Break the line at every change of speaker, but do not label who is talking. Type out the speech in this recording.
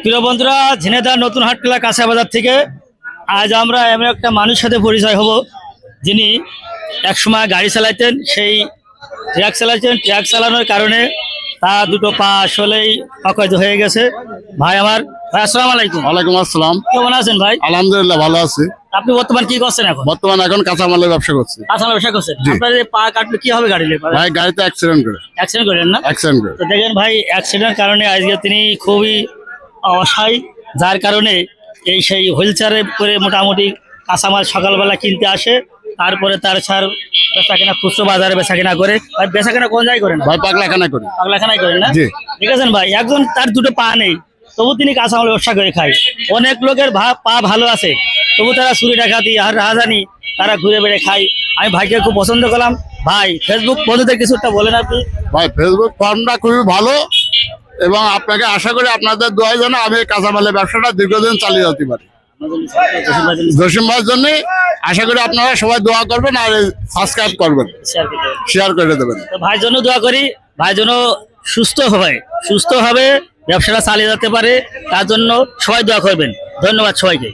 প্রিয় বন্ধুরা, ঝিনেদা নতুন হাটখোলা কাঁচা বাজার থেকে আজ আমরা এমন একটা মানুষের সাথে পরিচয় হব যিনি একসময় গাড়ি চালাতেন। সেই ট্রাক চালানোর কারণে তার দুটো পা আসলেই অকেজ হয়ে গেছে। ভাই আমার, ভাই আসসালামু আলাইকুম।
ওয়ালাইকুম আসসালাম।
কেমন আছেন ভাই?
আলহামদুলিল্লাহ ভালো আছি।
আপনি বর্তমান কি করছেন?
এখন কাঁচামালের ব্যবসা করছি।
কাঁচা ব্যবসা করছেন।
জি।
আপনার এই পা কাটলে কি হবে গাড়ি?
ভাই গাড়িতে
অ্যাক্সিডেন্ট করেন না?
অ্যাক্সিডেন্ট করে।
তো দেখেন ভাই, অ্যাক্সিডেন্টের কারণে আজকে তিনি খুবই অসহায়, যার কারণে এই সেই হুইল চেয়ারে করে মোটামুটি কাঁচামাল সকালবেলা কিনতে আসে, তারপরে তার সার বেচাকেনা খুচরো বাজারে বেচাকেনা করে। ভাই বেচাকেনা কোন জায়গায় করেন?
ভাই পাগলাখানা করি।
পাগলাখানায় করেন না?
জি।
ঠিক আছেন ভাই, একজন তার দুটো পা নেই, তবু তিনি কাঁচামাল ব্যবসা করে খায়। অনেক লোকের পা ভালো আছে, তবু তারা চুরি ডাকাতি আর রাহাজানি তারা ঘুরে বেড়ে খায়। আমি ভাইকে খুব পছন্দ করলাম। ভাই ফেসবুক বন্ধুদের কিছুটা বলেন আপনি।
ভাই ফেসবুক ফর্মটা খুবই ভালো এবং আপনাকে আশা করি আপনাদের দোয়ার জন্য আমি এই কাঁচামালের ব্যবসাটা দীর্ঘদিন চালিয়ে যেতে পারি। জসিম ভাইয়ের জন্য আশা করি আপনারা সবাই দোয়া করবেন আর সাবস্ক্রাইব করবেন, শেয়ার করে দেবেন।
তো ভাইয়ের জন্য দোয়া করি, ভাইয়ের জন্য সুস্থ হবে ব্যবসাটা চালিয়ে যেতে পারে, তার জন্য সবাই দোয়া করবেন। ধন্যবাদ সবাইকে।